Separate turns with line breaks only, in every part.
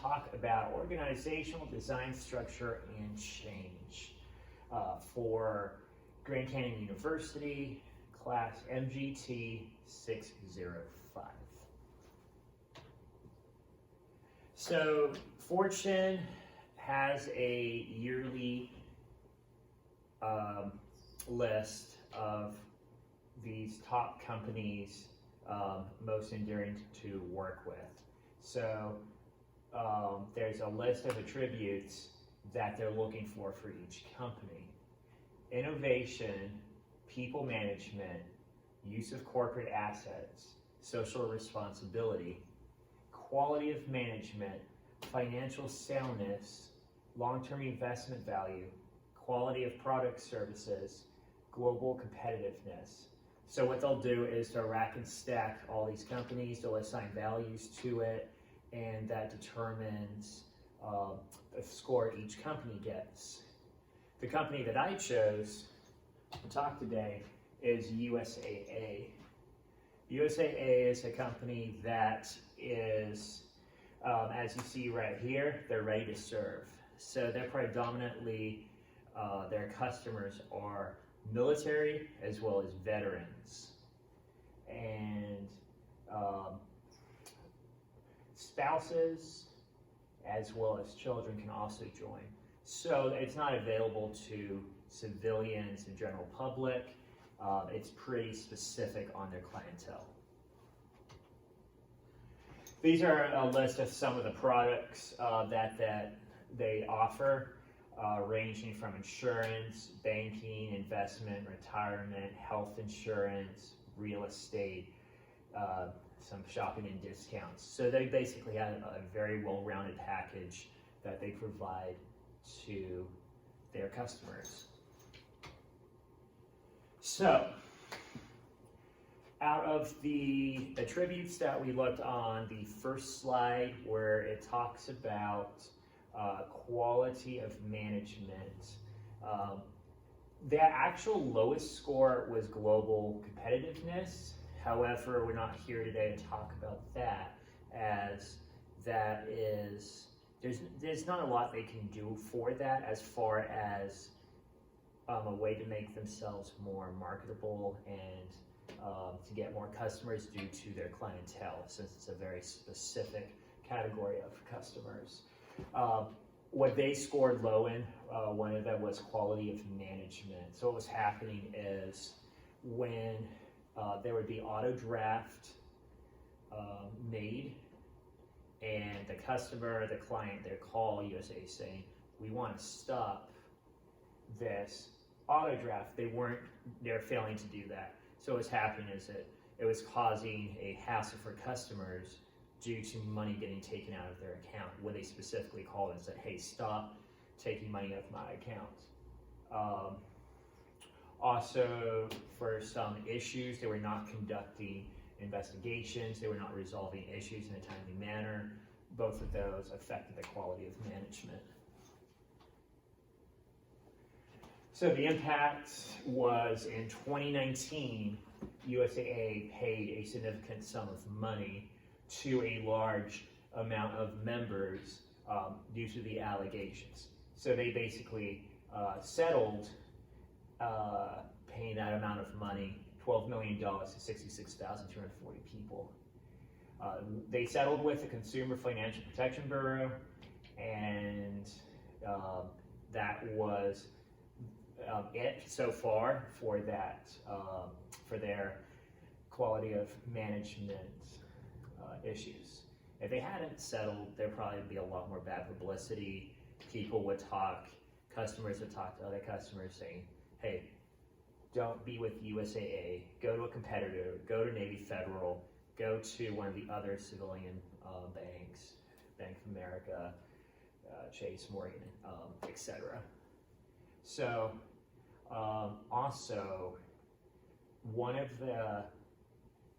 talk about organizational design, structure, and change for Grand Canyon University, class MGT 605. So Fortune has a yearly list of these top companies most enduring to work with. So there's a list of attributes that they're looking for each company. Innovation, people management, use of corporate assets, social responsibility, quality of management, financial soundness, long-term investment value, quality of product services, global competitiveness. So what they'll do is they'll rack and stack all these companies, they'll assign values to it, and that determines the score each company gets. The company that I chose to talk today is USAA. USAA is a company that is, as you see right here, they're ready to serve. So they're predominantly, their customers are military as well as veterans. And spouses as well as children can also join. So it's not available to civilians and general public. It's pretty specific on their clientele. These are a list of some of the products that they offer, ranging from insurance, banking, investment, retirement, health insurance, real estate, some shopping and discounts. So they basically have a very well-rounded package that they provide to their customers. So, out of the attributes that we looked on the first slide, where it talks about quality of management, the actual lowest score was global competitiveness. However, we're not here today to talk about that, as that is, there's not a lot they can do for that as far as a way to make themselves more marketable and to get more customers due to their clientele, since it's a very specific category of customers. What they scored low in, one of them was quality of management. So what was happening is when there would be auto draft made, and the customer, the client, they call USA saying, we want to stop this auto draft. They're failing to do that. So what's happening is that it was causing a hassle for customers due to money getting taken out of their account, when they specifically called and said, hey, stop taking money out of my account. Also, for some issues, they were not conducting investigations, they were not resolving issues in a timely manner. Both of those affected the quality of management. So the impact was in 2019, USAA paid a significant sum of money to a large amount of members due to the allegations. So they basically settled paying that amount of money, $12 million to 66,240 people. They settled with the Consumer Financial Protection Bureau, and that was it so far for that, for their quality of management issues. If they hadn't settled, there'd probably be a lot more bad publicity. People would talk, customers would talk to other customers saying, hey, don't be with USAA, go to a competitor, go to Navy Federal, go to one of the other civilian banks, Bank of America, Chase, Morgan, etc. So also, one of the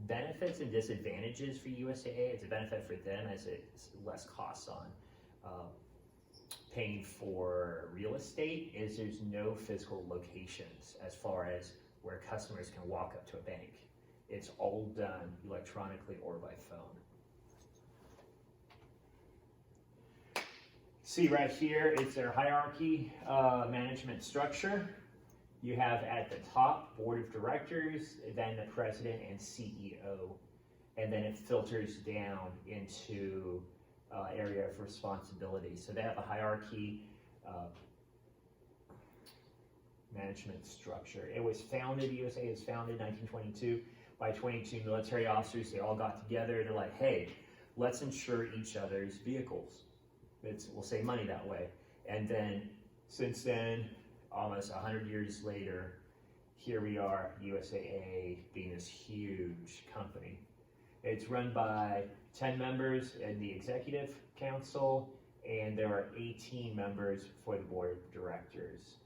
benefits and disadvantages for USAA, it's a benefit for them as it's less costs on paying for real estate, is there's no physical locations as far as where customers can walk up to a bank. It's all done electronically or by phone. See right here, it's their hierarchy management structure. You have at the top, board of directors, then the president and CEO, and then it filters down into area of responsibility. So they have a hierarchy management structure. It was founded, USA was founded in 1922 by 22 military officers. They all got together. They're like, hey, let's insure each other's vehicles. We'll save money that way. And then, since then, almost 100 years later, here we are, USAA being this huge company. It's run by 10 members in the executive council, and there are 18 members for the board of directors.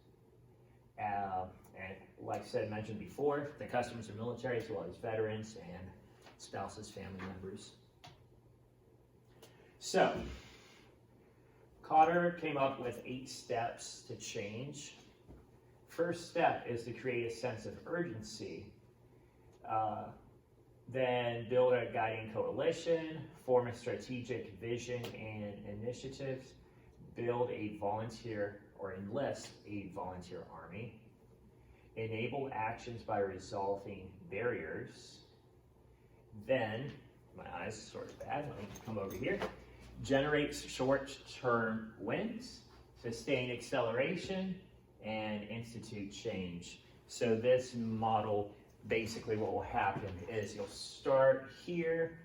And like I said, mentioned before, the customers are military as well as veterans and spouses, family members. So, Cotter came up with 8 steps to change. First step is to create a sense of urgency. Then build a guiding coalition, form a strategic vision and initiatives, build a volunteer or enlist a volunteer army, enable actions by resolving barriers. Then, my eyes are sort of bad, let me come over here. Generate short-term wins, sustain acceleration, and institute change. So this model, basically what will happen is you'll start here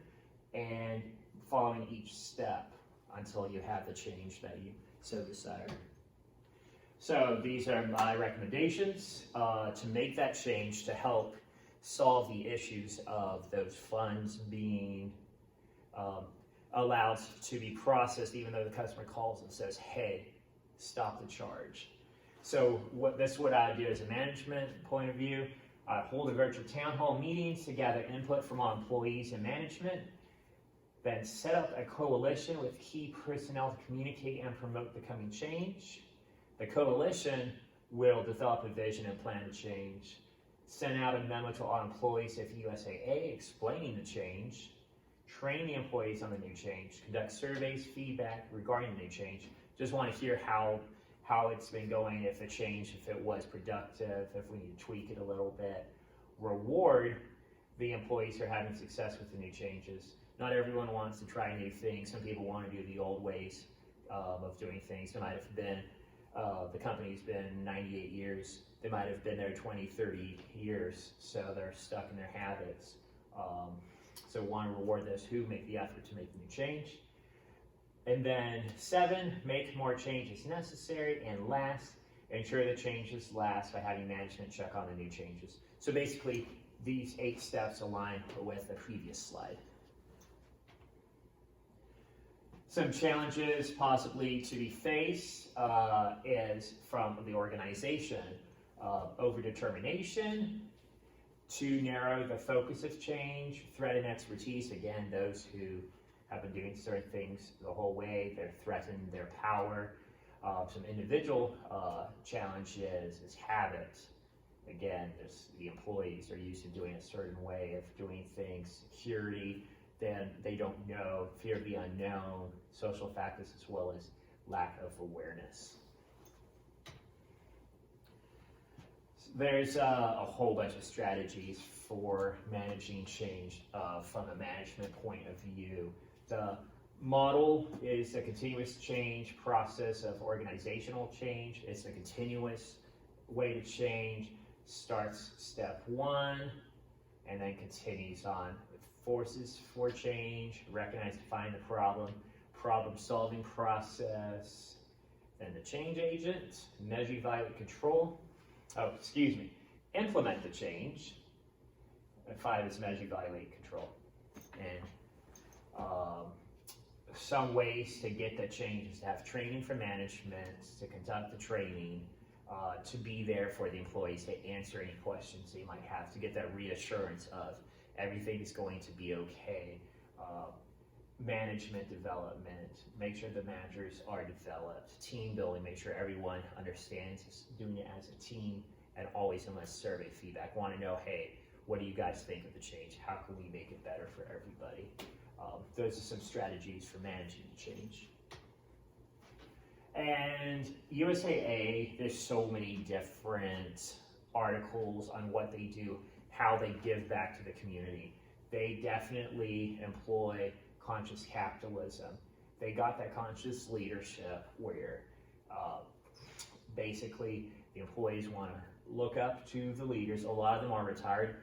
and following each step until you have the change that you so desire. So these are my recommendations to make that change to help solve the issues of those funds being allowed to be processed even though the customer calls and says, hey, stop the charge. So this is what I do as a management point of view. I hold a virtual town hall meetings to gather input from all employees and management, then set up a coalition with key personnel to communicate and promote the coming change. The coalition will develop a vision and plan the change, send out a memo to all employees of USAA explaining the change, train the employees on the new change, conduct surveys, feedback regarding the new change. Just want to hear how it's been going, if the change, if it was productive, if we need to tweak it a little bit. Reward the employees who are having success with the new changes. Not everyone wants to try new things. Some people want to do the old ways of doing things. It might have been, the company's been 98 years. They might have been there 20, 30 years, so they're stuck in their habits. So want to reward those who make the effort to make the new change. And then 7, make more changes necessary. And last, ensure the changes last by having management check on the new changes. So basically, these 8 steps align with the previous slide. Some challenges possibly to be faced is from the organization. Overdetermination, to narrow the focus of change, threat and expertise. Again, those who have been doing certain things the whole way, they're threatening their power. Some individual challenges is habit. Again, the employees are used to doing a certain way of doing things. Security, then they don't know, fear of the unknown, social factors, as well as lack of awareness. There's a whole bunch of strategies for managing change from a management point of view. The model is a continuous change process of organizational change. It's a continuous way to change. Starts step 1 and then continues on. Forces for change, recognize, define the problem solving process, then the change agent, measure, evaluate, control. Implement the change. And 5 is measure, evaluate, control. And some ways to get the change is to have training for management, to conduct the training, to be there for the employees to answer any questions they might have, to get that reassurance of everything is going to be okay. Management development, make sure the managers are developed. Team building, make sure everyone understands doing it as a team, and always enlist survey feedback. Want to know, hey, what do you guys think of the change? How can we make it better for everybody? Those are some strategies for managing the change. And USAA, there's so many different articles on what they do, how they give back to the community. They definitely employ conscious capitalism. They got that conscious leadership where basically the employees want to look up to the leaders. A lot of them are retired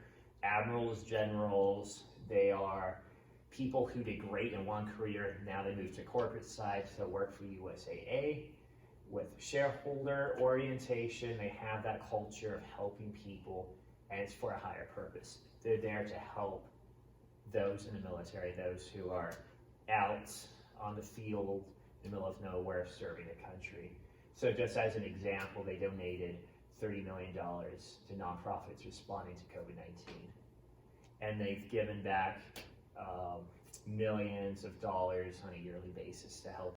admirals, generals. They are people who did great in one career. Now they move to corporate side to work for USAA with shareholder orientation. They have that culture of helping people, and it's for a higher purpose. They're there to help those in the military, those who are out on the field in the middle of nowhere serving the country. So just as an example, they donated $30 million to nonprofits responding to COVID-19. And they've given back millions of dollars on a yearly basis to help